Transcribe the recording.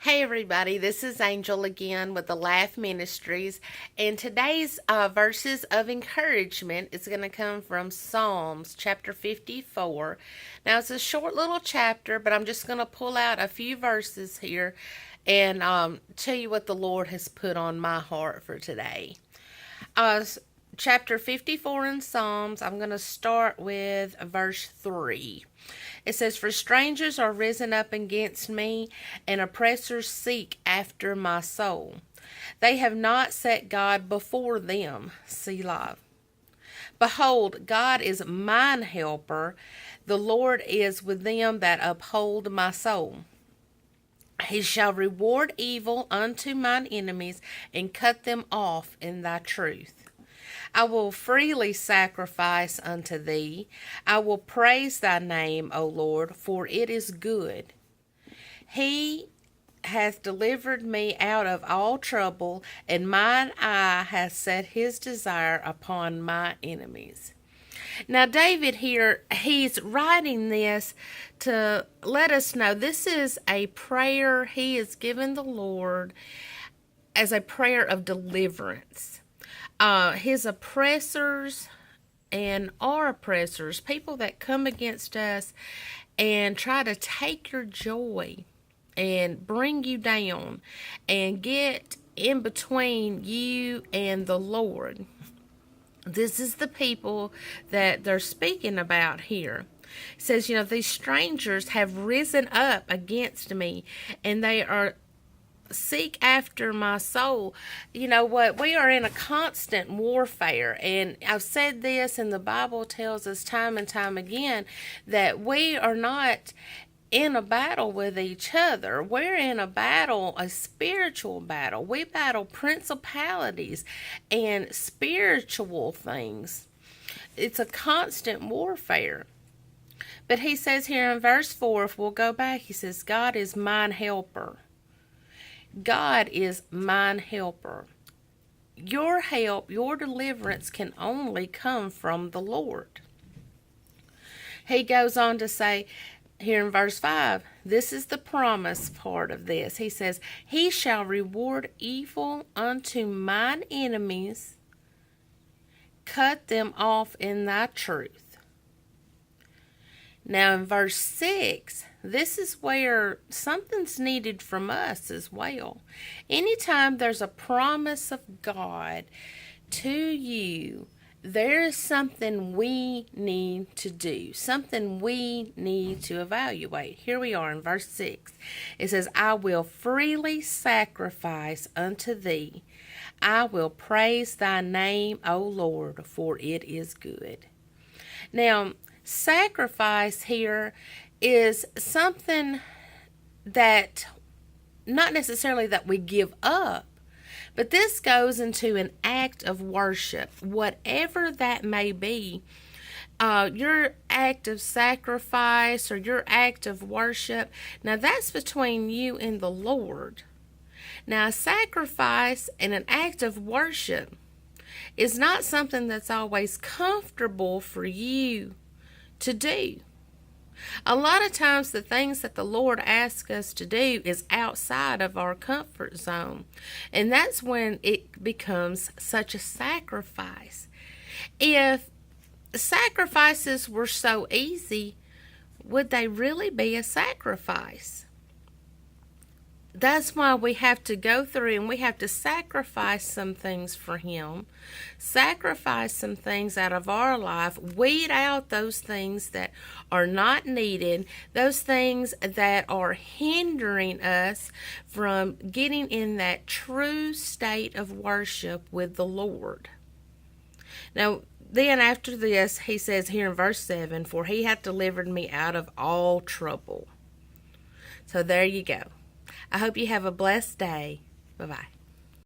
Hey everybody, this is Angel again with the Laugh Ministries, and today's verses of encouragement is going to come from Psalms chapter 54. Now it's a short little chapter, but I'm just going to pull out a few verses here and tell you what the Lord has put on my heart for today. Chapter 54 in Psalms, I'm going to start with verse 3. It says, "For strangers are risen up against me, and oppressors seek after my soul. They have not set God before them, Selah. Behold, God is mine helper. The Lord is with them that uphold my soul. He shall reward evil unto mine enemies, and cut them off in thy truth. I will freely sacrifice unto thee. I will praise thy name, O Lord, for it is good. He hath delivered me out of all trouble, and mine eye hath set his desire upon my enemies." Now, David here, he's writing this to let us know this is a prayer he has given the Lord as a prayer of deliverance. His oppressors and our oppressors, people that come against us and try to take your joy and bring you down and get in between you and the Lord. This is the people that they're speaking about here. It says, these strangers have risen up against me, and they are seek after my soul. You know what? We are in a constant warfare, and I've said this, and the Bible tells us time and time again that we are not in a battle with each other. We're in a battle, a spiritual battle. We battle principalities and spiritual things. It's a constant warfare. But he says here in verse 4, if we'll go back, he says, God is mine helper. God is mine helper. Your help, your deliverance can only come from the Lord. He goes on to say here in verse 5, this is the promise part of this. He says, He shall reward evil unto mine enemies, cut them off in thy truth. Now in verse 6, this is where something's needed from us as well. Anytime there's a promise of God to you, there is something we need to do, something we need to evaluate. Here we are in verse 6. It says, I will freely sacrifice unto thee. I will praise thy name, O Lord, for it is good. Now, sacrifice here is something that not necessarily that we give up, but this goes into an act of worship, whatever that may be. Your act of sacrifice or your act of worship, now that's between you and the Lord. Now, a sacrifice and an act of worship is not something that's always comfortable for you to do. A lot of times the things that the Lord asks us to do is outside of our comfort zone, and that's when it becomes such a sacrifice. If sacrifices were so easy, would they really be a sacrifice? That's why we have to go through and we have to sacrifice some things for Him, sacrifice some things out of our life, weed out those things that are not needed, those things that are hindering us from getting in that true state of worship with the Lord. Now, then after this, he says here in verse 7, for He hath delivered me out of all trouble. So there you go. I hope you have a blessed day. Bye-bye.